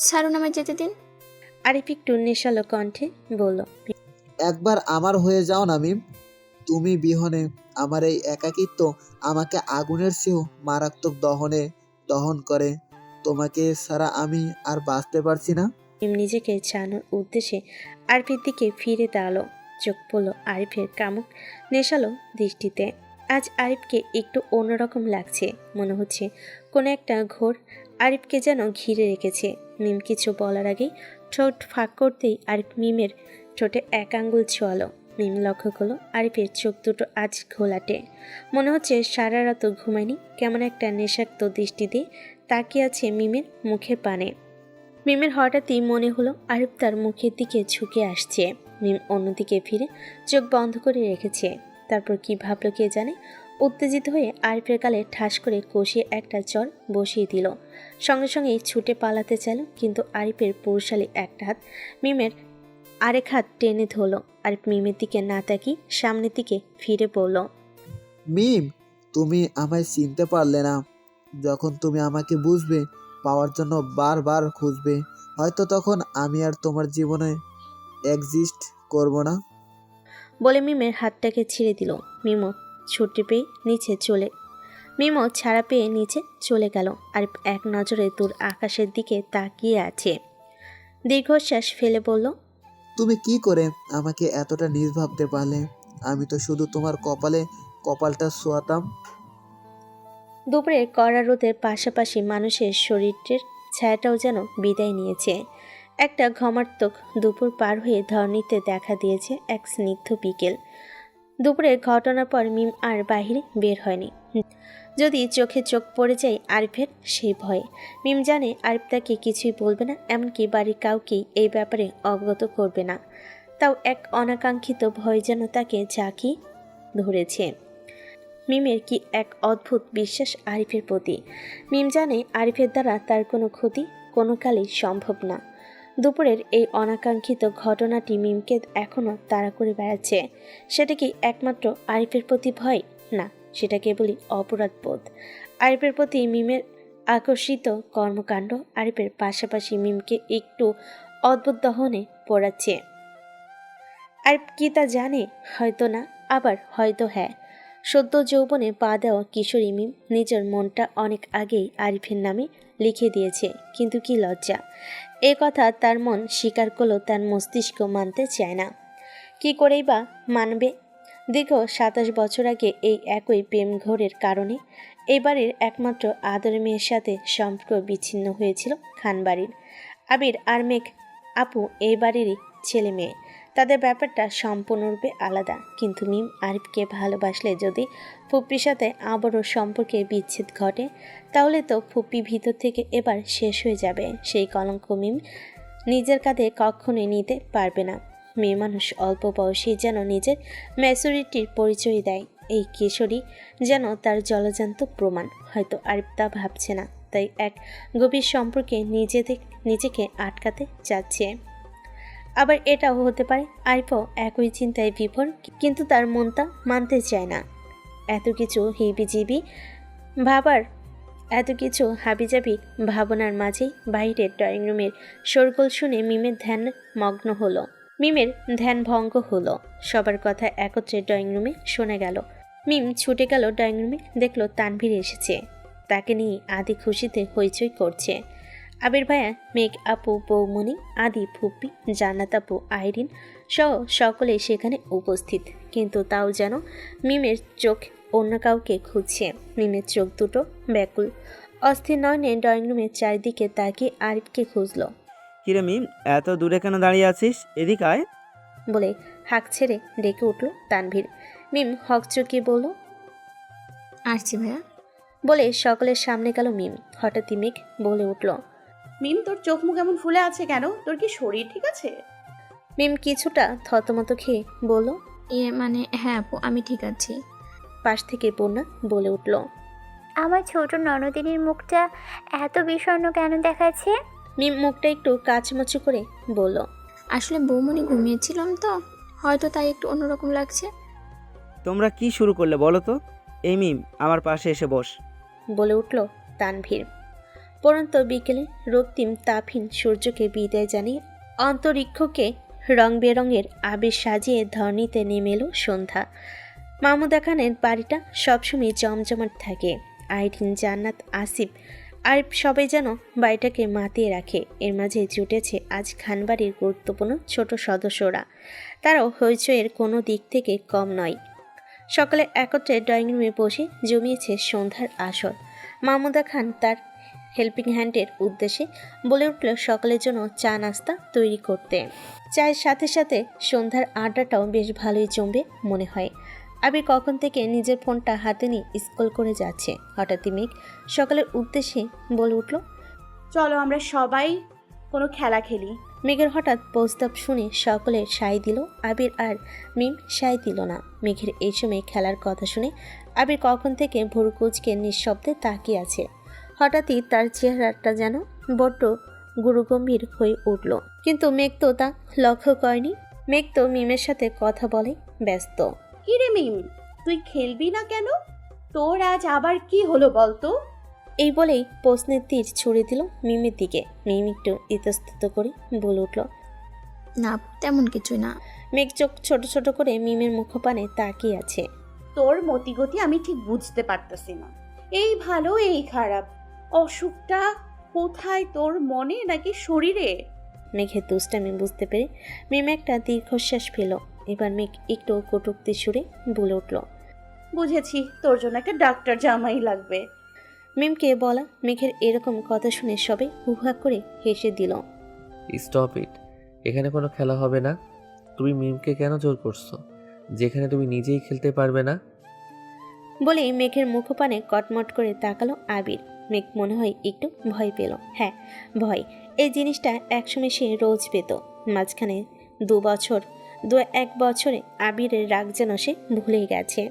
ছাড়ুন, আমায় যেতে দিন। আরিফ একটু নেশালো কণ্ঠে বলল। একবার আমার হয়ে যাও না মিম। তুমি বিহনে আমার এই একাকিত্ব আমাকে আগুনের চেয়েও মারাত্মক দহন করে। তোমাকে ছাড়া আমি আর বাঁচতে পারছি না। মিম নিজেকে ছাড়ানোর উদ্দেশ্যে আরিফের দিকে ফিরে দাঁড়ালো। চোখ পড়ল আরিফের কামুক নেশালো দৃষ্টিতে। আজ আরিফকে একটু অন্যরকম লাগছে। মনে হচ্ছে কোনো একটা ঘোর আরিফকে যেন ঘিরে রেখেছে। মিম কিছু বলার আগেই ঠোঁট ফাঁক করতেই আরিফ মিমের ঠোঁটে এক আঙ্গুল ছোঁয়ালো। মিম লক্ষ্য করলো আরিফের চোখ দুটো আজ ঘোলাটে। মনে হচ্ছে সারা রাতও ঘুমায়নি। কেমন একটা নেশাক্ত দৃষ্টি দিয়ে তাকিয়ে আছে মিমের মুখের পানে। মিমের হঠাৎই মনে হলো আরিফ তার মুখের দিকে ঝুঁকে আসছে। মিম অন্যদিকে ফিরে চোখ বন্ধ করে রেখেছে। তারপর কি ভাবলো কে জানে, উত্তেজিত হয়ে আরিফের গালে ঠাস করে কষিয়ে একটা চর বসিয়ে দিল। সঙ্গে সঙ্গেই ছুটে পালাতে চাইল, কিন্তু আরিফের পুরুষালী একটা হাত মিমের আরেক হাত টেনে ধরল। আরিফ মিমের দিকে না তাকিয়ে সামনের দিকে ফিরে পড়ল। মিম, তুমি আমায় চিনতে পারলে না। যখন তুমি আমাকে বুঝবে পাওয়ার জন্য বারবার খুঁজবে, হয়তো তখন আমি আর তোমার জীবনে এক্সিস্ট করব না। বলে মিমের হাতটাকে ছেড়ে দিল। মিমো ছাড়া পেয়ে নিচে চলে গেল। আর এক নজরে দূর আকাশের দিকে তাকিয়ে আছে। দীর্ঘশ্বাস ফেলে বলল, তুমি কি করে আমাকে এতটা নিজ ভাবতে পারলে? আমি তো শুধু তোমার কপালটা ছোঁয়াতাম। দুপুরে কড়া রোদের পাশাপাশি মানুষের শরীরের ছায়াটাও যেন বিদায় নিয়েছে। একটা ঘমার্তক দুপুর পার হয়ে ধরণীতে দেখা দিয়েছে এক স্নিগ্ধ বিকেল। দুপুরের ঘটনার পর মিম আর বাহিরে বের হয়নি। যদি চোখে চোখ পড়ে যায় আরিফের, সেই ভয়ে। মিম জানে আরিফ তাকে কিছুই বলবে না, এমনকি বাড়ির কাউকেই এই ব্যাপারে অবগত করবে না। তাও এক অনাকাঙ্ক্ষিত ভয় যেন তাকে ঝাঁকি ধরেছে। মিমের কি এক অদ্ভুত বিশ্বাস আরিফের প্রতি। মিম জানে আরিফের দ্বারা তার কোনো ক্ষতি কোনো কালেই সম্ভব না। দুপুরের এই অনাকাঙ্ক্ষিত ঘটনাটি মিমকে এখনও তাড়া করে বেড়াচ্ছে। সেটা কি একমাত্র আরিফের প্রতি ভয়? না, সেটা কেবলই অপরাধ বোধ। আরিফের প্রতি মিমের আকর্ষিত কর্মকাণ্ড আরিফের পাশাপাশি মিমকে একটু অদ্ভুত দহনে পড়াচ্ছে। আরিফ কি তা জানে? হয়তো না, আবার হয়তো হ্যাঁ। সদ্য যৌবনে পা দেওয়া কিশোরী মিম নিজের মনটা অনেক আগেই আরিফের নামে লিখে দিয়েছে। কিন্তু কি লজ্জা! এ কথা তার মন স্বীকার করলেও তার মস্তিষ্ক মানতে চায় না। কি করেই বা মানবে? দীর্ঘ ২৭ বছর আগে এই একই প্রেম ঘোরের কারণে এই বাড়ির একমাত্র আদরের মেয়ের সাথে সম্পর্ক বিচ্ছিন্ন হয়েছিল খানবাড়ির। আবির আর মেঘ আপু এই বাড়িরই ছেলে মেয়ে। তাদের ব্যাপারটা সম্পূর্ণরূপে আলাদা। কিন্তু মিম আরিফকে ভালোবাসলে যদি ফুপ্পির সাথে আবারও সম্পর্কে বিচ্ছেদ ঘটে, তাহলে তো ফুপ্পি ভিতর থেকে এবার শেষ হয়ে যাবে। সেই কলঙ্ক মিম নিজের কাঁধে কখনোই নিতে পারবে না। মেয়ে মানুষ অল্প বয়সেই যেন নিজের ম্যাচুরিটির পরিচয় দেয়। এই কিশোরী যেন তার জলজান্ত প্রমাণ। হয়তো আরিফ তা ভাবছে না, তাই এক গভীর সম্পর্কে নিজেকে আটকাতে চাচ্ছে। আবার এটাও হতে পারে আরিফও একই চিন্তায় বিভোর, কিন্তু তার মনটা মানতে চায় না। এত কিছু হাবিজাবি ভাবনার মাঝেই বাইরের ড্রয়িং রুমের শোরগোল শুনে মিমের ধ্যান ভঙ্গ হলো। সবার কথা একত্রে ড্রয়িং রুমে শোনা গেল। মিম ছুটে গেল ড্রয়িং রুমে, দেখলো তানভীর এসেছে। তাকে নিয়ে আদি খুশিতে হইচই করছে। আবির ভাইয়া, মেঘ আপু, বৌমণি, আদি, ফুপ্পি, জান্নাত আপু, আইরিন সহ সকলেই সেখানে উপস্থিত। কিন্তু তাও যেন মিমের চোখ অন্য কাউকে খুঁজছে। মিমের চোখ দুটো ব্যাকুল, অস্থির নয়নে ড্রয়িং রুমের চারিদিকে তাকিয়ে আরিফকে খুঁজল। কিরে মিম, এত দূরে কেন দাঁড়িয়ে আছিস? এদিক আয়। বলে হাঁক ছেড়ে ডেকে উঠল তানভীর। মিম হকচকিয়ে বলল, আসছি ভাইয়া। বলে সকলের সামনে গেল মিম। হঠাৎই মেঘ বলে উঠল, মিম, তোর চোখ মুখ এমন ফুলে আছে কেন? তোর কি শরীর ঠিক আছে? মিম কিছুটা থতমত খেয়ে বলল, মানে হ্যাঁ আপু, আমি ঠিক আছি। পাশ থেকে পূর্ণা বলে উঠল, আমার ছোট ননদিনীর মুখটা এত বিষণ্ণ কেন দেখাচ্ছে? মিম মুখটা একটু কাচমচু করে বলল, আসলে বৌমনি ঘুমিয়েছিলাম তো, হয়তো তাই একটু অন্যরকম লাগছে। তোমরা কি শুরু করলে বলো তো? এই মিম, আমার পাশে এসে বস। বলে উঠল তানভীর। পরন্ত বিকেলে রক্তিম তাপহীন সূর্যকে বিদায় জানিয়ে অন্তরিক্ষকে রং বেরঙের আবির সাজিয়ে ধরণীতে নেমে এলো সন্ধ্যা। মাহমুদা খানের বাড়িটা সবসময় জমজমাট থাকে। আইরিন, জান্নাত, আসিফ, আরিফ সবাই যেন বাড়িটাকে মাতিয়ে রাখে। এর মাঝে জুটেছে আজ খানবাড়ির গুরুত্বপূর্ণ ছোট সদস্যরা। তারাও হইচইয়ের কোনো দিক থেকে কম নয়। সকালে একত্রে ড্রয়িং রুমে বসে জমিয়েছে সন্ধ্যার আসর। মাহমুদা খান তার হেল্পিং হ্যান্ডের উদ্দেশ্যে বলে উঠল সকালের জন্য চা নাস্তা তৈরি করতে। চায়ের সাথে সাথে সন্ধ্যার আড্ডাটাও বেশ ভালোই জমবে মনে হয়। আবির কখন থেকে নিজের ফোনটা হাতে নিয়ে স্ক্রল করে যাচ্ছে। হঠাৎই মেঘ সকালের উদ্দেশ্যে বলে উঠল, চলো আমরা সবাই কোনো খেলা খেলি। মেঘের হঠাৎ প্রস্তাব শুনে সকলে সায় দিল। আবির আর মিম সায় দিল না। মেঘের এই সময় খেলার কথা শুনে আবির কখন থেকে ভোর কুচকে নিঃশব্দে তাকিয়ে আছে। হঠাৎই তার চেহারাটা যেন বড্ড গুরুগম্ভীর হয়ে উঠল, কিন্তু মেঘ তো তা লক্ষ্য করেনি। মেঘ তো মিমের সাথে কথা বলে ব্যস্ত। কি রে মিম, তুই খেলবি না কেন? তোর আজ আবার কি হলো বলতো? এই বলেই প্রশ্নের তীর ছুড়ে দিল মিমের দিকে। মিম একটু ইতস্তত করে বলে উঠল, না, তেমন কিছুই না। মেঘ চোখ ছোট ছোট করে মিমের মুখপানে তাকিয়ে আছে। তোর মতিগতি আমি ঠিক বুঝতে পারতেছি না। এই ভালো এই খারাপ, অসুখটা কোথায়, তোর মনে নাকি শরীরে? মেঘের দুষ্টামি বুঝতে পেরে মিম একটা দীর্ঘশ্বাস ফেল। এবার মেঘ একটু কটূক্তি সুরে বলে উঠল, বুঝেছি, তোর জন্য একটা ডাক্তার জামাই লাগবে। মিমকে বলা মেঘের এরকম কথা শুনে সবাই হুহা করে হেসে দিল। স্টপ ইট, এখানে কোনো খেলা হবে না। তুমি মিমকে কেন জোর করছো যেখানে তুমি নিজেই খেলতে পারবে না? বলেই মেঘের মুখপানে কটমট করে তাকালো আবির। মেঘ মনে হয় একটু ভয় পেল। হ্যাঁ, ভয়। এই জিনিসটা একসময় সে রোজ পেত। মাঝখানে 1 বছরে আবিরের রাগ যেন সে ভুলে গেছে।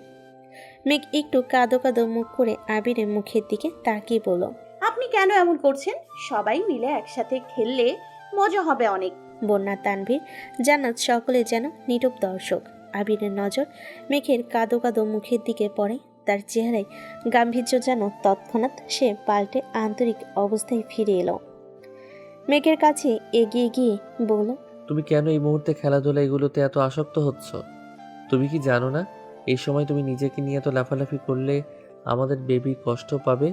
মেঘ একটু কাঁদো কাঁদো মুখ করে আবিরের মুখের দিকে তাকিয়ে বলল, আপনি কেন এমন করছেন? সবাই মিলে একসাথে খেললে মজা হবে অনেক। বন্যা, তানভীর, জান্নাত সকলে যেন নীরব দর্শক। আবিরের নজর মেঘের কাঁদো কাঁদো মুখের দিকে পড়ে। তার চেহারায় গাম্ভীর্য যেন তৎক্ষণাৎ সে পাল্টে আন্তরিক অবস্থায় ফিরে এলো। মেঘের কাছে এগিয়ে গিয়ে বলল, তুমি কেন এই মুহূর্তে খেলাধুলা এগুলোতে এত আসক্ত হচ্ছ? তুমি কি জানো না এই সময় তুমি নিজেকে নিয়ে এত লাফালাফি করলে আমাদের বেবি কষ্ট পাবে?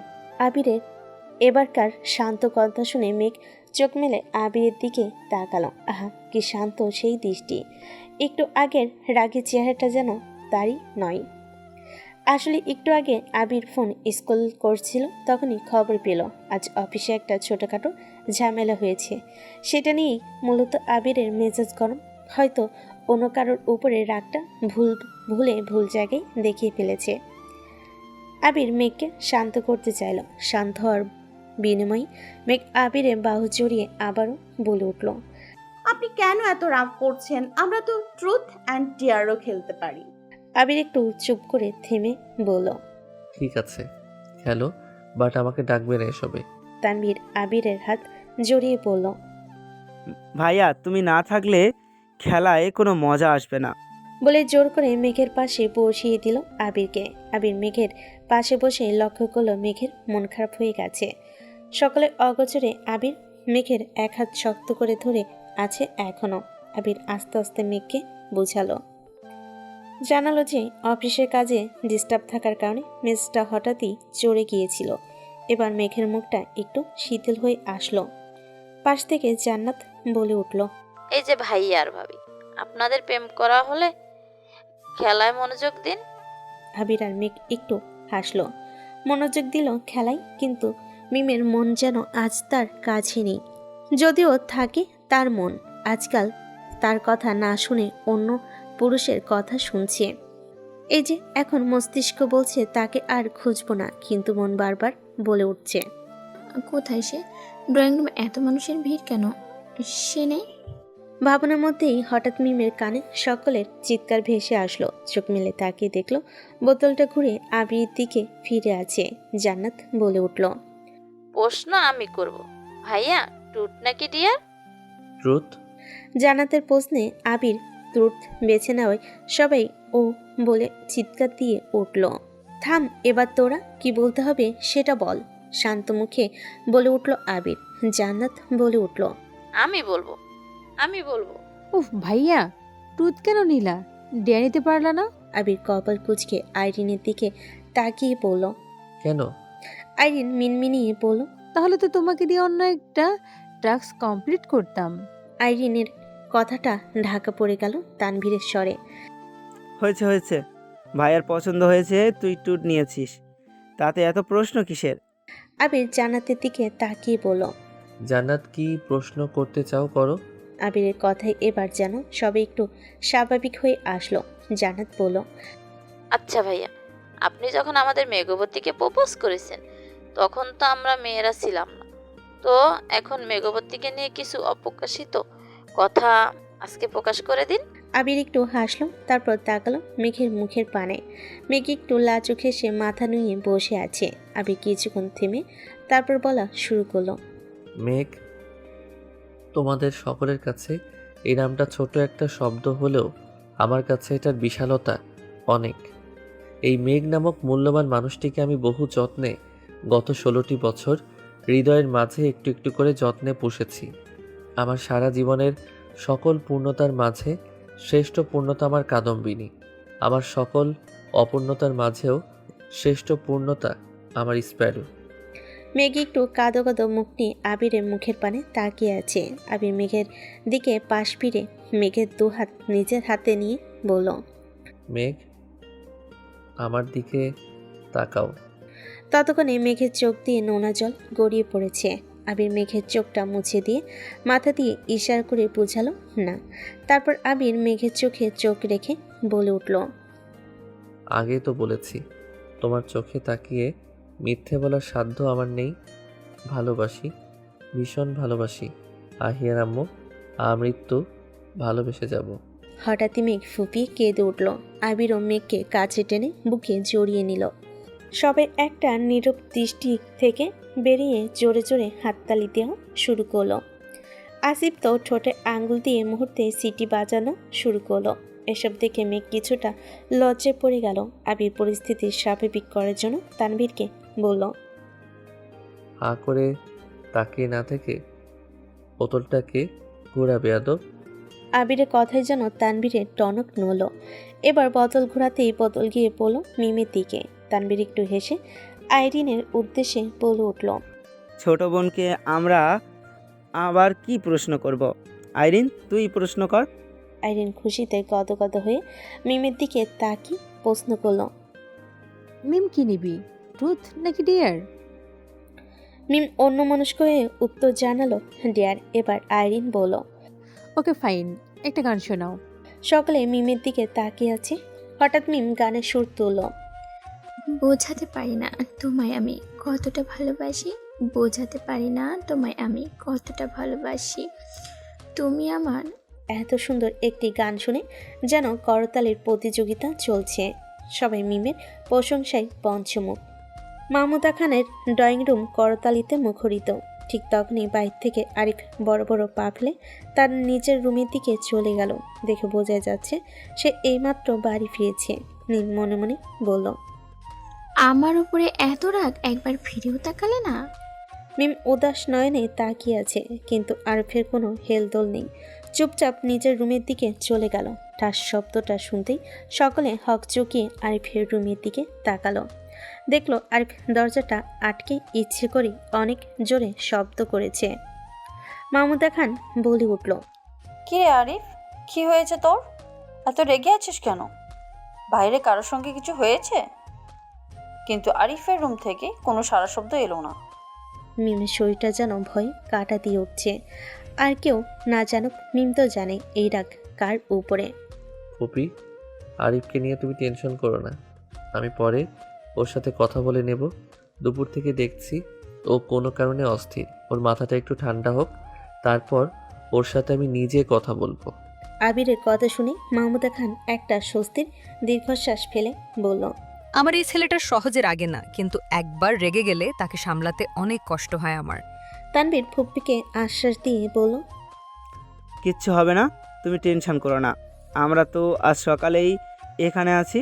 আবিরের এবারকার শান্ত কথা শুনে মেঘ চোখ মেলে আবিরের দিকে তাকালো। আহা, কি শান্ত সেই দৃষ্টি! একটু আগের রাগী চেহারাটা যেন তারই নয়। আসলে একটু আগে আবির ফোন স্ক্রল করছিল, তখনই খবর পেল আজ অফিসে একটা ছোটোখাটো ঝামেলা হয়েছে। সেটা নিয়েই মূলত আবিরের মেজাজ গরম। হয়তো অন্য কারোর উপরে রাগটা ভুল জায়গায় দেখিয়ে ফেলেছে। আবির মেঘকে শান্ত করতে চাইল। শান্ত হওয়ার বিনিময়ে মেঘ আবিরের বাহু জড়িয়ে আবারও বলে উঠল, আপনি কেন এত রাগ করছেন? আমরা তো ট্রুথ অ্যান্ড ডেয়ারও খেলতে পারি। আবির একটু চুপ করে থেমে বলল, ঠিক আছে খেলো, বাট আমাকে ডাকবে না এসবে। তানভীর আবিরের হাত জড়িয়ে বলল, ভাইয়া তুমি না থাকলে খেলায় কোনো মজা আসবে না। বলে জোর করে মেঘের পাশে বসিয়ে দিল আবিরকে। আবির মেঘের পাশে বসে লক্ষ্য করলো মেঘের মন খারাপ হয়ে গেছে। সকলে অগোচরে আবির মেঘের এক হাত শক্ত করে ধরে আছে এখনো। আবির আস্তে আস্তে মেঘকে বোঝালো, জানালো যে অফিসের কাজে ডিস্টার্ব থাকার কারণে মেজাজটা হঠাৎই চড়ে গিয়েছিল। এবার মেঘের মুখটা একটু শিথিল হয়ে আসলো। পাশ থেকে জান্নাত বলে উঠল, এই যে ভাইয়া আর ভাবি, আপনাদের প্রেম করা হলে খেলায় মনোযোগ দিন। আবির আর মেঘ একটু হাসলো, মনোযোগ দিল খেলায়। কিন্তু মিমের মন যেন আজ তার কাছে নেই। যদিও থাকে তার মন, আজকাল তার কথা না শুনে অন্য পুরুষের কথা শুনছে। এই যে এখন মস্তিষ্ক বলছে তাকে আর খুঁজবো না, কিন্তু মন বারবার বলে উঠছে, কোথায় সে? ড্রয়িং রুমে এত মানুষের ভিড় কেন? সে নেই। ভাবনার মধ্যেই হঠাৎ মিমের কানে সকলের চিৎকার ভেসে আসলো। চোখ মেলে তাকিয়ে দেখলো বোতলটা ঘুরে আবির দিকে ফিরে আছে। জান্নাত বলে উঠল, প্রশ্ন আমি করব, ভাইয়া ট্রুথ নাকি ডিয়ার? ট্রুথ। জান্নাতের প্রশ্নে আবির ট্রুথ বেছে নেওয়ায় সবাই ও বলে চিৎকার দিয়ে উঠল। থাম, এবার তোরা কি বলতে হবে সেটা বল। শান্ত মুখে বলে উঠল আবির। জান্নাত বলে উঠল, আমি বলবো, আমি বলবো। উফ ভাইয়া, টুথ কেন নিলা? ডেয়া নিতে পারলা না? আবির কপাল কুঁচকে আইরিনের দিকে তাকিয়ে পড়ল। কেন? আইরিন মিনমিনিয়ে পড়ল। তাহলে তো তোমাকে দিয়ে অন্য একটা টাস্ক কমপ্লিট করতাম। আইরিনের কথাটা ঢাকা পড়ে গেল তানভীরের স্বরে। হয়েছে হয়েছে, ভাইয়ার পছন্দ হয়েছে, তুই ট্যুর নিয়েছিস, তাতে এত প্রশ্ন কিসের? আবির জান্নাতের দিকে তাকিয়ে বলল। জান্নাত, কি প্রশ্ন করতে চাও করো। আবিরের কথায় এবার যেন সবে একটু স্বাভাবিক হয়ে আসলো। জান্নাত বলল, আচ্ছা ভাইয়া, আপনি যখন আমাদের মেঘবতীকে প্রপোজ করেছেন তখন তো আমরা মেয়েরা ছিলাম না, তো এখন মেঘবতীকে নিয়ে কিছু অপ্রকাশিত কথা আজকে প্রকাশ করে দিন। আবির একটু হাসলো, তারপর তাকালো মেঘের মুখের পানে। মেঘ একটু লাজুক হেসে মাথা নুয়ে বসে আছে। আবির কিছুক্ষণ থেমে তারপর বলা শুরু করলো। মেঘ, তোমাদের সকলের কাছে এই নামটা ছোট একটা শব্দ হলেও আমার কাছে এটার বিশালতা অনেক। এই মেঘ নামক মূল্যবান মানুষটিকে আমি বহু যত্নে গত 16টি বছর হৃদয়ের মাঝে একটু একটু করে যত্নে পুষেছি। আমার সারা জীবনের সকল পূর্ণতার মাঝে শ্রেষ্ঠ পূর্ণতা আমার কাদম্বিনী। আমার সকল অপূর্ণতার মাঝেও শ্রেষ্ঠ পূর্ণতা আমার স্প্যারো। মেঘ একটু কাঁদো কাঁদো মুখ নিয়ে আবিরের মুখের পানে তাকিয়ে আছে। আবির মেঘের দিকে পাশ ফিরে মেঘের দুহাত নিজের হাতে নিয়ে বলল, মেঘ, আমার দিকে তাকাও। ততক্ষণে মেঘের চোখ দিয়ে নোনা জল গড়িয়ে পড়েছে। আবির মেঘের চোখটা মুছে দিয়ে মাথা দিয়ে ইশারা করে বোঝালো না। তারপর আবির মেঘের চোখে চোখ রেখে বলে উঠল, আগে তো বলেছি, তোমার চোখে তাকিয়ে মিথ্যে বলার সাধ্য আমার নেই। ভালোবাসি, ভীষণ ভালোবাসি। আহিয়ার আম্মু, আমৃত্যু ভালোবেসে যাব। হঠাৎই মেঘ ফুপিয়ে কেঁদে উঠল। আবিরও মেঘকে কাছে টেনে বুকে জড়িয়ে নিল। সবে একটা নীরব দৃষ্টি থেকে বেরিয়ে জোরে জোরে হাততালি দেওয়া শুরু করলো। আসিফ তো ঠোঁটে আঙ্গুল দিয়ে মুহূর্তে সিটি বাজানো শুরু করলো। এসব দেখে মেঘ কিছুটা লজ্জায় পড়ে গেল। আবির পরিস্থিতি স্বাভাবিক করার জন্য তানভীরকে বলল, হা করে তাকিয়ে না থেকে বোতলটাকে ঘোরাবে আদব। আবিরের কথাই যেন তানভীরের টনক নড়ল। এবার বোতল ঘোরাতেই বোতল গিয়ে পড়ল মিমের দিকে। তানভীর একটু হেসে আইরিনের উদ্দেশ্যে বলে উঠল, ছোট বোনকে আমরা আবার কি প্রশ্ন করব? আইরিন, তুই প্রশ্ন কর। আইরিন খুশিতে গদগদ হয়ে মিমের দিকে তাকিয়ে প্রশ্ন করল, মিম কি নিবি, টুথ নাকি ডিয়ার? মিম অন্যমনস্ক হয়ে উত্তর জানালো ডিয়ার। এবার আইরিন বলল, ওকে ফাইন, একটা গান শোনাও। সকলে মিমের দিকে তাকিয়ে আছে। হঠাৎ মিম গানের সুর তুলল, বোঝাতে পারি না তোমায় আমি কতটা ভালোবাসি, বোঝাতে পারি না তোমায় আমি কতটা ভালোবাসি, তুমি আমার। এত সুন্দর একটি গান শুনে যেন করতালির প্রতিযোগিতা চলছে। সবাই মিমের প্রশংসায় পঞ্চমুখ। মাহমুদা খানের ড্রয়িং রুম করতালিতে মুখরিত। ঠিক তখনই বাইরে থেকে আরিফ বড় বড় পা ফেলে তার নিজের রুমের দিকে চলে গেল। দেখে বোঝা যাচ্ছে সে এইমাত্র বাড়ি ফিরেছে। নীল মনে মনে বলল, আমার উপরে এত রাগ, একবার ফিরেও তাকালে না। মিম উদাস নয়নে তাকিয়ে আছে, কিন্তু আরিফের কোনো হেলদোল নেই। চুপচাপ নিজের রুমের দিকে চলে গেল। ঠাস শব্দটা শুনতেই সকলে হক চকিয়ে আরিফের রুমের দিকে তাকালো। দেখলো আরিফ দরজাটা আটকে ইচ্ছে করে অনেক জোরে শব্দ করেছে। মাহমুদা খান বলে উঠল, কি রে আরিফ, কি হয়েছে তোর? এত রেগে আছিস কেন? বাইরে কারোর সঙ্গে কিছু হয়েছে? কিন্তু আরিফের রুম থেকে কোনো সারা শব্দ এলো না। মিমের শরীরটা যেন ভয়ে কাটা দিয়ে উঠছে। আর কেউ না জানুক, মিম তো জানে এই রাগ কার উপরে। ফুপি, আরিফকে নিয়ে তুমি টেনশন করো না, আমি পরে ওর সাথে কথা বলে নেব। দুপুর থেকে দেখছি ও কোনো কারণে অস্থির। ওর মাথাটা একটু ঠান্ডা হোক, তারপর ওর সাথে আমি নিজে কথা বলবো। আবিরের কথা শুনে মাহমুদা খান একটা স্বস্তির দীর্ঘশ্বাস ফেলে বলল, আমার এই ছেলেটা সহজে রাগে না, কিন্তু একবার রেগে গেলে তাকে সামলাতে অনেক কষ্ট হয় আমার। তানভীর ফুপ্পিকে আশ্বাস দিয়ে বলল, কিচ্ছু হবে না, তুমি টেনশন করো না, আমরা তো আজ সকালেই এখানে আছি।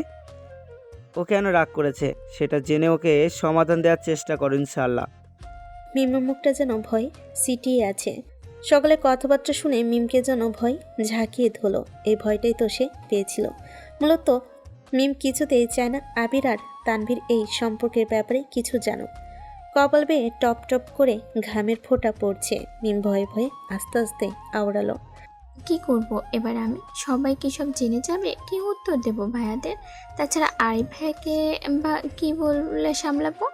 ও কেন রাগ করেছে সেটা জেনে ওকে সমাধান দেওয়ার চেষ্টা করো ইনশাআল্লাহ। মিমের মুখটা যেন ভয় সিটিয়ে আছে। সকলে কথাবার্তা শুনে মিমকে যেন ভয় ঝাঁকিয়ে ধরলো। এই ভয়টাই তো সে পেয়েছিল। মূলত মিম কিছুতেই চায় না আবির আর তানভীর এই সম্পর্কের ব্যাপারে কিছু জানুক। কপাল বেয়ে টপ টপ করে ঘামের ফোঁটা পড়ছে। মিম ভয়ে ভয়ে আস্তে আস্তে আওড়ালো। কি করব এবার আমি? সবাই কি সব জেনে যাবে? কি উত্তর দেব ভাইয়াদের? তাছাড়া আরিফ ভাইকে বা কি বলে সামলাবো?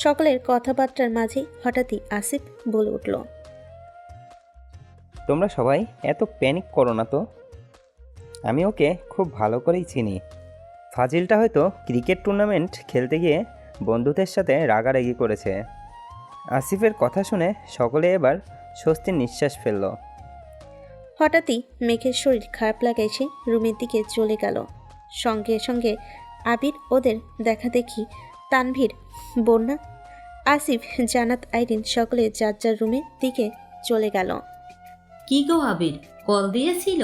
সকলের কথাবার্তার মাঝে হঠাৎই আসিফ বলে উঠল। তোমরা সবাই এত প্যানিক করো না তো। আমি ওকে খুব ভালো করেই চিনি। ফাজিলটা হয়তো ক্রিকেট টুর্নামেন্ট খেলতে গিয়ে বন্ধুদের সাথে রাগারাগি করেছে। আসিফের কথা শুনে সকলে এবার স্বস্তির নিঃশ্বাস ফেলল। হঠাৎই মেঘের শরীর খারাপ লাগায় সে রুমের দিকে চলে গেল। সঙ্গে সঙ্গে আবির ওদের দেখা দেখি তানভীর, বন্যা, আসিফ, জান্নাত, আইরিন সকলে যার যার রুমের দিকে চলে গেল। কি গো আবির, কল দিয়েছিল?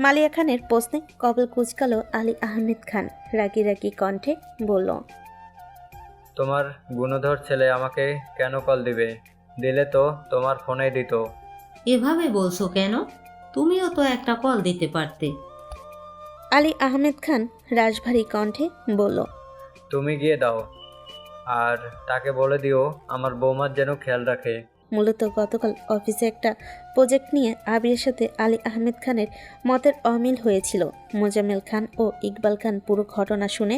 মালিয়া খানের প্রশ্নে কপাল কুঁচকালো আলী আহমেদ খান রাগি রাগি কণ্ঠে বলল, তোমার গুণধর ছেলে আমাকে কেন কল দিবে? দিলে তো তোমার ফোনে দিত। এভাবে বলছো কেন? তুমিও তো একটা কল দিতে পারতে। আলী আহমেদ খান রাশভারী কণ্ঠে বলল, তুমি গিয়ে দাও, আর তাকে বলে দিও আমার বৌমার যেন খেয়াল রাখে। মূলত গতকাল অফিসে একটা প্রজেক্ট নিয়ে আবিরের সাথে আলী আহমেদ খানের মতের অমিল হয়েছিল। মোজাম্মেল খান ও ইকবাল খান পুরো ঘটনা শুনে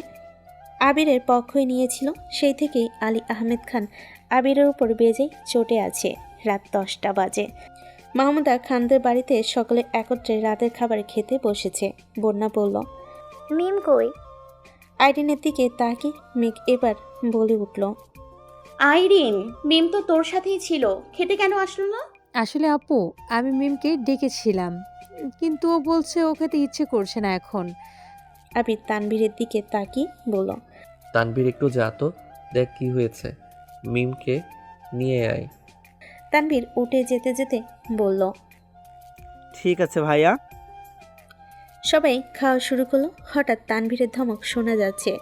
আবিরের পক্ষই নিয়েছিল। সেই থেকেই আলী আহমেদ খান আবিরের উপর বেজেই চটে আছে। রাত 10টা বাজে। মাহমুদা খানদের বাড়িতে সকলে একত্রে রাতের খাবার খেতে বসেছে। বন্যা বলল, মিম কই? আইরিনের দিকে তাকে মেঘ এবার বলে উঠল, আইরিন, মিম তো তোর সাথেই ছিল, খেতে কেন আসলো না? আসলে আপু, আমি মিমকে ডেকেছিলাম, কিন্তু ও বলছে ও খেতে ইচ্ছে করছে না এখন। আবির তানভীরের দিকে তাকিয়ে বলল, তানভীর একটু যা তো, দেখ কি হয়েছে, মিমকে নিয়ে আয়। তানভীর উঠে যেতে যেতে বলল, ঠিক আছে ভাইয়া। সবাই খাওয়া শুরু করলো। হঠাৎ তানভীরের ধমক শোনা যাচ্ছে।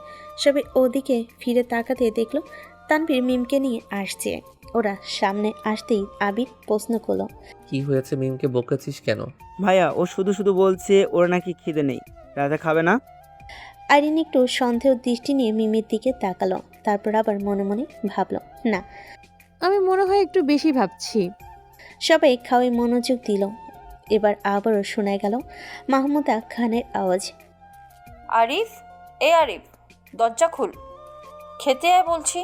সবাই ওদিকে ফিরে তাকাতে দেখলো তানভীর মিমকে নিয়ে আসছে। ওরা সামনে আসতেই আবির প্রশ্ন করলো, কি হয়েছে, মিমকে বকেছিস কেন? ভাইয়া ও শুধু শুধু বলছে ওর নাকি খিদে নেই, রাতে খাবে না। আইরিন একটু সন্দেহ দৃষ্টি নিয়ে মিমের দিকে তাকালো। তারপর আবার মনে মনে ভাবলো, না, আমি মনে হয় একটু বেশি ভাবছি। সবাই খাওয়ায় মনোযোগ দিল। এবার আবারও শোনা গেল মাহমুদা খানের আওয়াজ, আরিফ, আরিফ, দরজা খুল, খেতে আয় বলছি।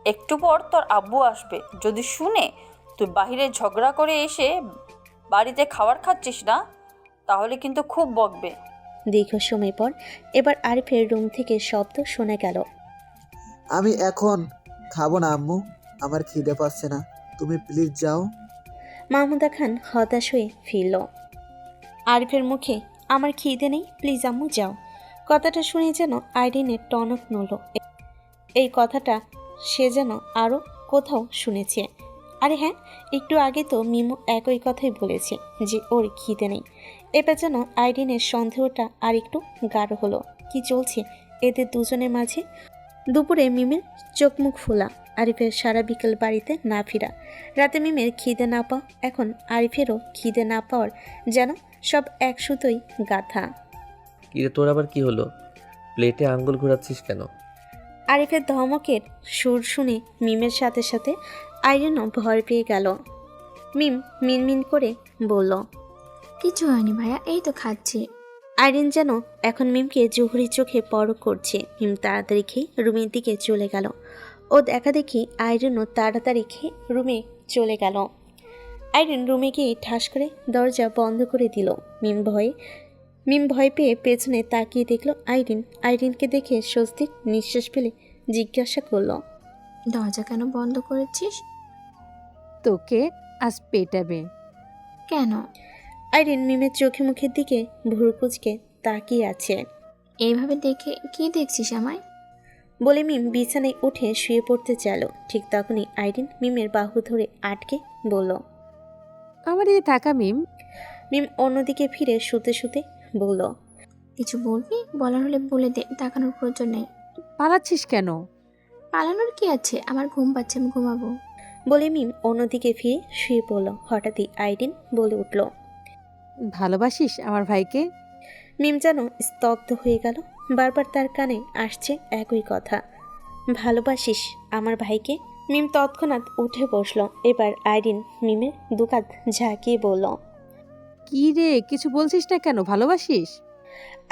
একটু পর তোর আব্বু আসবে, যদি শুনে তুই বাহিরে ঝগড়া করে এসে বাড়িতে খাবার খাচ্ছিস না, তাহলে কিন্তু খুব বকবে। দীর্ঘ সময় পর এবার আরিফের রুম থেকে শব্দ শোনা গেল, আমি এখন খাবো না আম্মু, আমার খিদে পাচ্ছে না, তুমি প্লিজ যাও। মাহমুদা খান হতাশ হয়ে ফিরল। আরিফের মুখে আমার খিদে নেই, প্লিজ আম্মু যাও। কথাটা শুনে যেন আইরিনের টনক নড়ল। এই কথাটা সে যেন আরও কোথাও শুনেছে। আরে হ্যাঁ, একটু আগে তো মিমু একই কথাই বলেছে যে ওর খিদে নেই। এবার যেন আইরিনের সন্দেহটা আর একটু গাঢ় হলো। কি চলছে এদের দুজনের মাঝে? দুপুরে মিমের চোখ মুখ ফোলা, আরিফের সারা বিকেল বাড়িতে না ফিরা, রাতে মিমের খিদে না পাওয়া, এখন আরিফেরও খিদে না পাওয়ার যেন সব এক সুতোই গাঁথা। কিরে তোর আবার কি হলো? প্লেটে আঙ্গুল ঘোরাচ্ছিস কেন? আরিফের ধমকের সুর শুনে মিমের সাথে সাথে আইরিনও ভয় পেয়ে গেল। মিম মিনমিন করে বলল, কিছু হয়নি ভাইয়া, এই তো খাচ্ছি। আইরিন যেন এখন মিমকে জহুরি চোখে পরখ করছে। মিম তাড়াতাড়ি খেয়ে রুমের দিকে চলে গেল। ও দেখা দেখি আইরিনও তাড়াতাড়ি খেয়ে রুমে চলে গেল। আইরিন রুমে গিয়ে ঠাস করে দরজা বন্ধ করে দিল। মিম ভয় পেয়ে পেছনে তাকিয়ে দেখলো আইরিন। আইরিনকে দেখে স্বস্তির নিঃশ্বাস ফেলে জিজ্ঞাসা করলো, দরজা কেন বন্ধ করেছিস? তোকে আজ পেটাবে। কেন? আইরিন মিমের চোখে মুখের দিকে ভুরু কুঁচকে তাকিয়ে আছে। এইভাবে দেখে কি দেখছিস আমায়? বলে মিম বিছানায় উঠে শুয়ে পড়তে চাইল। ঠিক তখনই আইরিন মিমের বাহু ধরে আটকে বলল, আমার দিকে তাকা মিম। মিম অন্যদিকে ফিরে শুতে শুতে বলল, কিছু বলবি? বলার হলে বলে দে, তাকানোর প্রয়োজন নেই। পালাচ্ছিস কেন? পালানোর কি আছে? আমার ঘুম পাচ্ছে, আমি ঘুমাবো। বলে মিম অন্যদিকে ফিরে শুয়ে পড়ল। হঠাৎই আইরিন বলে উঠল, ভালোবাসিস আমার ভাইকে? মিম যেন স্তব্ধ হয়ে গেল। বারবার তার কানে আসছে একই কথা, ভালোবাসিস আমার ভাইকে? মিম তৎক্ষণাৎ উঠে বসলো। এবার আইরিন মিমের দুকাত ঝাঁকিয়ে বলল, কি রে, কিছু বলছিস না কেন? ভালোবাসিস?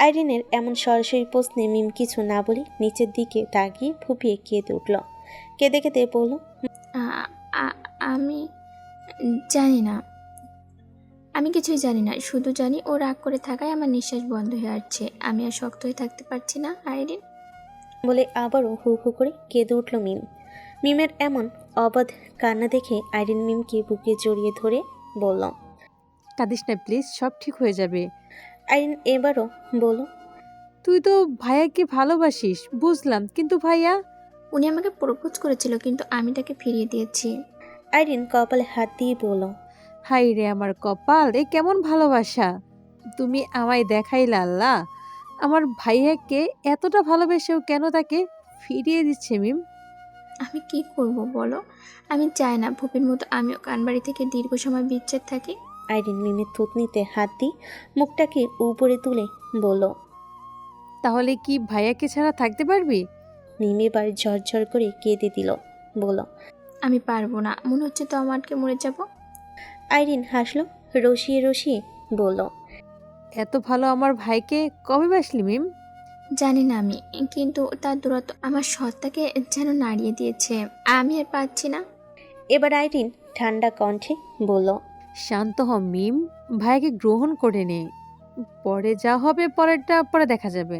আইরিনের এমন সরাসরি প্রশ্নে মিম কিছু না বলে নিচের দিকে তাকিয়ে ফুপিয়ে কেঁদে উঠল। কেঁদে কেঁদে বলল, আমি জানি না, আমি কিছুই জানি না। শুধু জানি ও রাগ করে থাকায় আমার নিঃশ্বাস বন্ধ হয়ে আসছে। আমি আর শক্ত হয়ে থাকতে পারছি না আইরিন। বলে আবারও হু হু করে কেঁদে উঠল মিম। মিমের এমন অবাধ কান্না দেখে আইরিন মিমকে বুকে জড়িয়ে ধরে বলল, কাঁদিস না প্লিজ, সব ঠিক হয়ে যাবে। আইরিন এবারও বলল, তুই তো ভাইয়াকে ভালোবাসিস বুঝলাম, কিন্তু ভাইয়া? উনি আমাকে প্রপোজ করেছিল, কিন্তু আমি তাকে ফিরিয়ে দিয়েছি। আইরিন কপালে হাত দিয়ে বলল, হাই রে আমার কপাল, এ কেমন ভালোবাসা তুমি আমায় দেখাইলে আল্লাহ। আমার ভাইয়াকে এতটা ভালোবেসেও কেন তাকে ফিরিয়ে দিচ্ছে মিম? আমি কি করব বলো? আমি চাই না ভূপের মতো আমিও কানবাড়ি থেকে দীর্ঘ সময় বিচ্ছেদ থাকি। আইরিন মিমের থুতনিতে হাত দিয়ে মুখটাকে উপরে তুলে বলল, তাহলে কি ভাইয়াকে ছাড়া থাকতে পারবি? মিম এবার ঝরঝর করে কেঁদে দিল। বলল, আমি পারবো না, মনে হচ্ছে তো আমাকে মরে যাব। আইরিন হাসলো রসিয়ে রসিয়ে বলল, এত ভালো আমার ভাইকে কবে বাসলি মিম? জানি না আমি, কিন্তু তার দূরত্ব আমার সত্তাকে যেন নাড়িয়ে দিয়েছে। আমি আর পাচ্ছি না। এবার আইরিন ঠান্ডা কণ্ঠে বলল, শান্ত হ মিম, ভাইয়াকে গ্রহণ করে নে, পরে যা হবে পরেরটা পরে দেখা যাবে।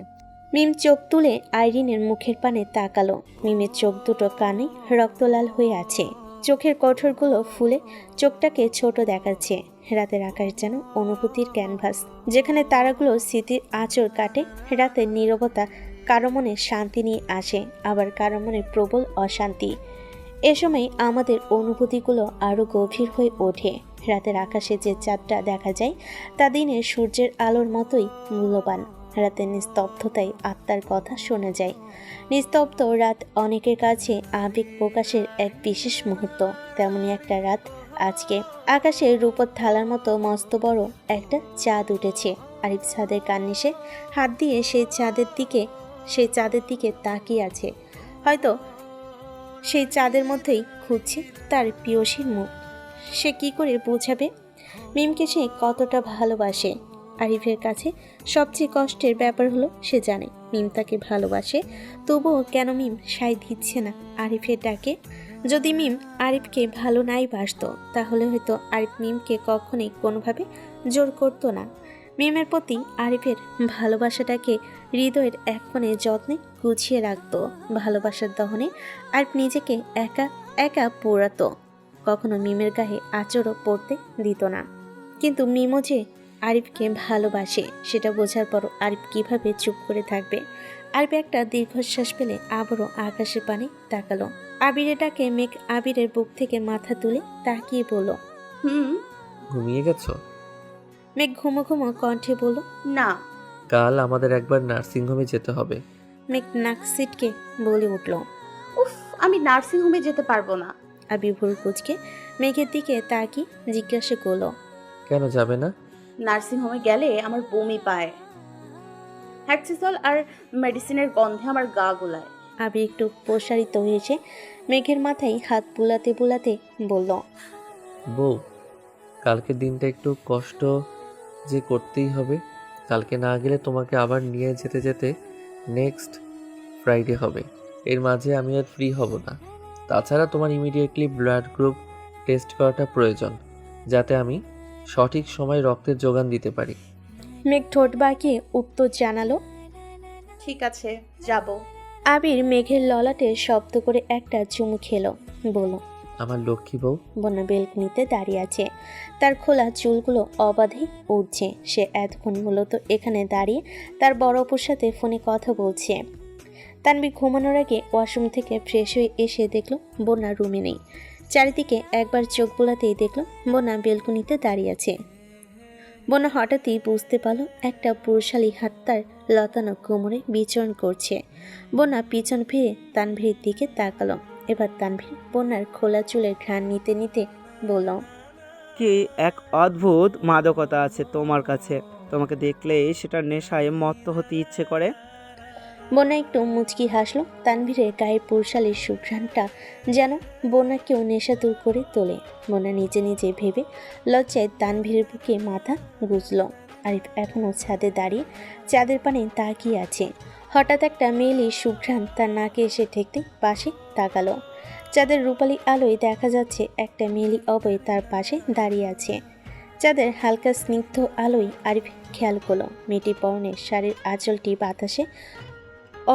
মিম চোখ তুলে আইরিনের মুখের পানে তাকালো। মিমের চোখ দুটো কানে রক্তলাল হয়ে আছে, চোখের কঠোরগুলো ফুলে চোখটাকে ছোট দেখাচ্ছে। রাতের আকাশ যেন অনুভূতির ক্যানভাস, যেখানে তারাগুলো স্মৃতির আঁচড় কাটে। রাতের নীরবতা কারো মনে শান্তি নিয়ে আসে, আবার কারো মনে প্রবল অশান্তি। এ সময় আমাদের অনুভূতিগুলো আরও গভীর হয়ে ওঠে। রাতের আকাশে যে চাঁদটা দেখা যায় তা দিনের সূর্যের আলোর মতোই মূল্যবান। রাতের নিস্তব্ধতায় আত্মার কথা শোনা যায়। নিস্তব্ধ রাত অনেকের কাছে আবেগ প্রকাশের এক বিশেষ মুহূর্ত। তেমনই একটা রাত আজকে। আকাশে রূপোর থালার মতো মস্ত বড় একটা চাঁদ উঠেছে। আরিফ ছাদের কার্নিশে হাত দিয়ে সেই চাঁদের দিকে তাকিয়ে আছে। হয়তো সেই চাঁদের মধ্যেই খুঁজছে তার প্রিয়সীর মুখ। সে কি করে বোঝাবে মিমকে সে কতটা ভালোবাসে? আরিফের কাছে সবচেয়ে কষ্টের ব্যাপার হলো সে জানে মিম তাকে ভালোবাসে, তবুও কেন মিম সায় দিচ্ছে না আরিফের ডাকে। যদি মিম আরিফকে ভালো নাই বাসতো, তাহলে হয়তো আরিফ মিমকে কখনোই কোনোভাবে জোর করতো না। মিমের প্রতি আরিফের ভালোবাসাটাকে হৃদয়ের এক কোণে যত্নে গুছিয়ে রাখতো। ভালোবাসার দহনে আরিফ নিজেকে একা একা পোড়াতো, কখনো মিমের গায়ে আঁচড়ও পড়তে দিত না। কিন্তু মিমও যে আরিফকে ভালোবাসে সেটা বোঝার পরও আরিফ কিভাবে চুপ করে থাকবে? আরিফ একটা দীর্ঘশ্বাস পেলে আবারও আকাশের পানে তাকালো। আবিরের ডাকে মেঘ আবিরের বুক থেকে মাথা তুলে তাকিয়ে বলল, ঘুমিয়ে গেছো? মেঘ ঘুমো ঘুমো কণ্ঠে বলল, না। কাল আমাদের একবার নার্সিংহোমে যেতে হবে। মেঘ নাক সিটকে বলে উঠল, উফ, আমি নার্সিং হোমে যেতে পারবো না। আবি ভুল কুচকে মেঘের দিকে তাকিয়ে জিজ্ঞাসা করলো, কেন যাবে না? নার্সিং হোমে গেলে আমার বমি পায়, হ্যাক্সিসল আর মেডিসিনের গন্ধে আমার গা গোলায়। আবি একটু প্রসারিত হয়েছে মেঘের মাথায় হাত বুলাতে বুলাতে বলল, বউ, কালকের দিনটা একটু কষ্ট যে করতেই হবে। কালকে না গেলে তোমাকে আবার নিয়ে যেতে যেতে নেক্সট ফ্রাইডে হবে। এর মাঝে আমি আর ফ্রি হব না। তাছাড়া তোমার ইমিডিয়েটলি ব্লাড গ্রুপ টেস্ট করাটা প্রয়োজন, যাতে আমি সঠিক সময় রক্তের যোগান দিতে পারি। মেঘ ঠোঁট বাঁকিয়ে উত্তর জানালো, ঠিক আছে, যাব। আবির মেঘের ললাটে শব্দ করে একটা চুমু খেলো। বলল, আমার লক্ষ্মী বউ। বন্যা বেলকনিতে দাঁড়িয়ে আছে, তার খোলা চুলগুলো অবাধে উঠছে। সে এতক্ষণ মূলত এখানে দাঁড়িয়ে তার বড় অপুর সাথে ফোনে কথা বলছে। তানবীর ঘুমানোর আগে ওয়াশরুম থেকে ফ্রেশ হয়ে এসে দেখলো বন্যা রুমে নেই। চারিদিকে একবার চোখ বোলাতেই দেখলো বন্যা বেলকনিতে দাঁড়িয়ে আছে। বন্যা হঠাৎই বুঝতে পারল একটা পুরুষালী হাত তার লতানো কোমরে বিচরণ করছে। বন্যা পিছন ফিরে তানভীরের দিকে তাকালো। এবার তানভীর বন্যার খোলা চুলের ঘ্রাণ নিতে নিতে বলল, কি এক অদ্ভুত মাদকতা আছে তোমার কাছে, তোমাকে দেখলেই সেটা নেশায় মত্ত হতে ইচ্ছে করে। বন্যা একটু মুচকি হাসলো। তানভীরের গায়ের পুরুষালীর সুঘ্রাণটা যেন বন্যাকেও নেশা দূর করে তোলে। বন্যা নিজে নিজে ভেবে লজ্জায় তানভীরের বুকে মাথা গুজল। আরিফ এখনও ছাদে দাঁড়িয়ে চাঁদের পানে তাকিয়ে আছে। হঠাৎ একটা মেয়েলি সুঘ্রাণ তার নাকে এসে ঠেকতে পাশে তাকালো। চাঁদের রূপালী আলোয় দেখা যাচ্ছে একটা মেয়েলি অবয় তার পাশে দাঁড়িয়ে আছে। চাঁদের হালকা স্নিগ্ধ আলোয় আরিফ খেয়াল করলো মেয়েটির পরনের শাড়ির আঁচলটি বাতাসে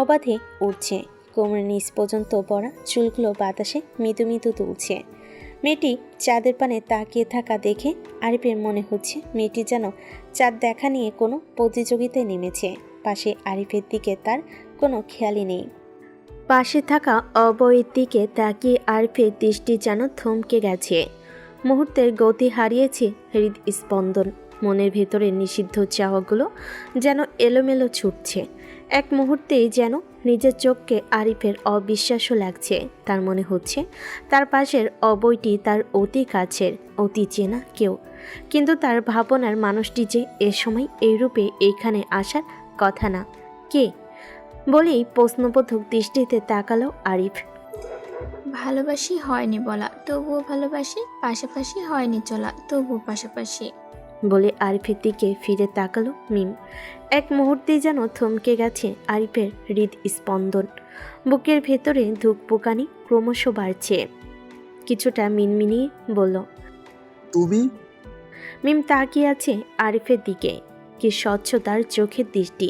অবাধে উঠছে। কোমরের নিচ পর্যন্ত পড়া চুলগুলো বাতাসে মৃদু মৃদু দুলছে। মেয়েটি চাঁদের পানে তাকিয়ে থাকা দেখে আরিফের মনে হচ্ছে মেয়েটি যেন চাঁদ দেখা নিয়ে কোনো প্রতিযোগিতায় নেমেছে। পাশে আরিফের দিকে তার কোনো খেয়ালই নেই। পাশে থাকা অবয়ের দিকে তাকিয়ে আরিফের দৃষ্টি যেন থমকে গেছে। মুহূর্তের গতি হারিয়েছে হৃদস্পন্দন। মনের ভেতরে নিষিদ্ধ চাওয়াগুলো যেন এলোমেলো ছুটছে। এক মুহূর্তেই যেন নিজের চোখকে আরিফের অবিশ্বাস্য লাগছে। তার মনে হচ্ছে তার পাশের অবয়টি তার অতি কাছের, অতি চেনা কেউ। কিন্তু তার ভাবনার মানুষটি যে এ সময় এই রূপে এইখানে আসার কথা না। কে বলেই প্রশ্নবোধক দৃষ্টিতে তাকালো আরিফ। ভালোবাসি হয়নি বলা তবুও ভালোবাসি, পাশাপাশি হয়নি চলা তবুও পাশাপাশি বলে আরিফের দিকে ফিরে তাকালো মিম। এক মুহূর্তেই যেন থমকে গেছে আরিফের হৃদস্পন্দন। বুকের ভেতরে ধুকপুকানি ক্রমশ বাড়ছে। কিছুটা মিনমিনিয়ে বলল, তুমি? মিম তাকিয়ে আছে আরিফের দিকে। কি স্বচ্ছ তার চোখের দৃষ্টি।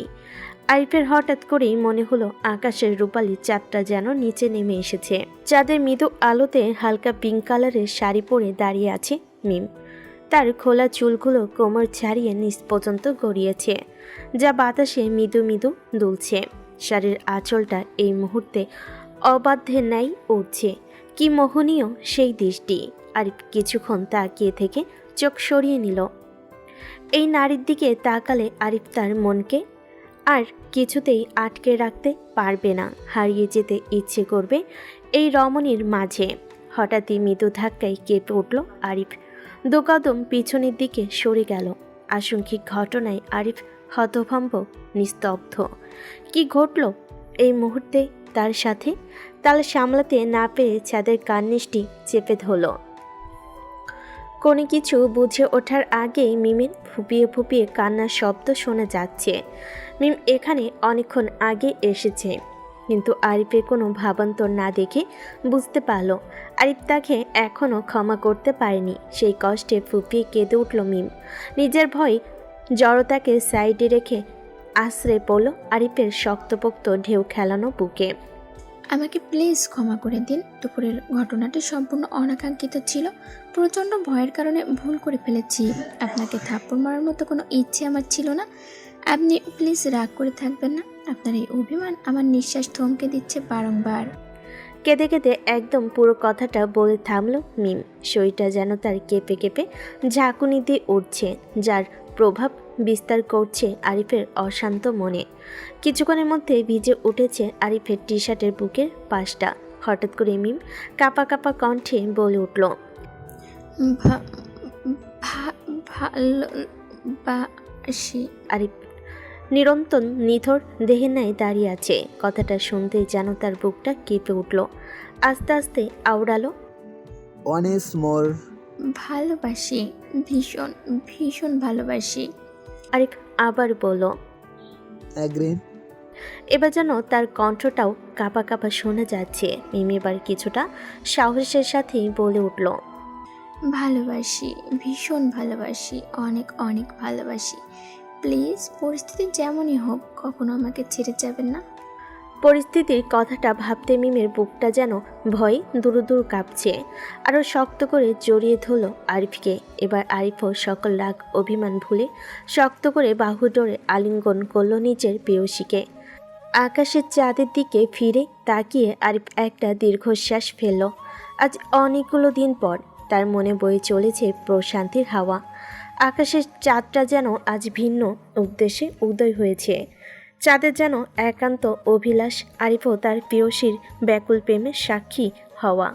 আরিফের হঠাৎ করেই মনে হলো আকাশের রূপালী চাঁদটা যেন নিচে নেমে এসেছে। চাঁদের মৃদু আলোতে হালকা পিঙ্ক কালারের শাড়ি পরে দাঁড়িয়ে আছে মিম। তার খোলা চুলগুলো কোমর ছাড়িয়ে নিচ পর্যন্ত গড়িয়েছে, যা বাতাসে মৃদু মৃদু দুলছে। শাড়ির আঁচলটা এই মুহূর্তে অবাধ্যের ন্যায় উঠছে। কি মোহনীয় সেই দৃষ্টি। আরিফ কিছুক্ষণ তাকিয়ে থেকে চোখ সরিয়ে নিল। এই নারীর দিকে তাকালে আরিফ তার মনকে আর কিছুতেই আটকে রাখতে পারবে না। হারিয়ে যেতে ইচ্ছে করবে এই রমণীর মাঝে। হঠাৎই মৃদু ধাক্কায় কেঁপে উঠল আরিফ। দু কদম পিছনের দিকে সরে গেল। আশঙ্কিক ঘটনায় আরিফ হতভম্ব, নিস্তব্ধ। কি ঘটল এই মুহূর্তে তার সাথে? তাল সামলাতে না পেরে চাঁদের কান্নিসটি চেপে ধরল। কোনো কিছু বুঝে ওঠার আগেই মিমের ফুপিয়ে ফুপিয়ে কান্নার শব্দ শোনা যাচ্ছে। মিম এখানে অনেকক্ষণ আগে এসেছে, কিন্তু আরিফের কোনো ভাবান্তর না দেখে বুঝতে পারল আরিফ তাকে এখনও ক্ষমা করতে পারেনি। সেই কষ্টে ফুপিয়ে কেঁদে উঠল মিম। নিজের ভয় জড়তাকে সাইডে রেখে আশ্রয় পড়ল আরিফের শক্তপোক্ত ঢেউ খেলানো বুকে। আমাকে প্লিজ ক্ষমা করে দিন। দুপুরের ঘটনাটি সম্পূর্ণ অনাকাঙ্ক্ষিত ছিল। প্রচণ্ড ভয়ের কারণে ভুল করে ফেলেছি। আপনাকে থাপ্পড় মারার মতো কোনো ইচ্ছে আমার ছিল না। আপনি প্লিজ রাগ করে থাকবেন না। আপনার এই অভিমান আমার নিঃশ্বাস থমকে দিচ্ছে বারংবার। কেঁদে কেঁদে একদম পুরো কথাটা বলে থামল মিম। শরীরটা যেন তার কেঁপে কেঁপে ঝাঁকুনি দিয়ে উঠছে, যার প্রভাব বিস্তার করছে আরিফের অশান্ত মনে। কিছুক্ষণের মধ্যে ভিজে উঠেছে আরিফের টি শার্টের বুকের পাশটা। হঠাৎ করে মিম কাঁপা কাঁপা কণ্ঠে বলে উঠল, ভালোবাসি। আরিফ নিরন্তর নিথর দেহের ন্যায় দাঁড়িয়ে আছে। কথাটা শুনতেই যেন তার বুকটা কেঁপে উঠল। আস্তে আস্তে আওড়ালো, অনেস মোর। ভালোবাসি, ভীষণ ভীষণ ভালোবাসি। আরিফ আবার বলল, অ্যাগ্রিন। এবার যেন তার কণ্ঠটাও কাঁপা কাঁপা শোনা যাচ্ছে। মিম এবার কিছুটা সাহসের সাথেই বলে উঠল, ভালোবাসি, ভীষণ ভালোবাসি, অনেক অনেক ভালোবাসি। প্লিজ পরিস্থিতি যেমনই হোক কখনো আমাকে ছেড়ে যাবেন না। পরিস্থিতির কথাটা ভাবতে মিমের বুকটা যেন ভয়ে দূর দূর কাঁপছে। আরও শক্ত করে জড়িয়ে ধরল আরিফকে। এবার আরিফও সকল রাগ অভিমান ভুলে শক্ত করে বাহু ডোরে আলিঙ্গন করল নিজের প্রেয়সীকে। আকাশের চাঁদের দিকে ফিরে তাকিয়ে আরিফ একটা দীর্ঘশ্বাস ফেলল। আজ অনেকগুলো দিন পর তার মনে বয়ে চলেছে প্রশান্তির হাওয়া। আকাশের চাঁদটা যেন আজ ভিন্ন উদ্দেশ্যে উদয় হয়েছে। চাঁদের যেন একান্ত অভিলাষ, আরিফও তার প্রেয়সীর ব্যাকুল প্রেমের সাক্ষী হওয়া।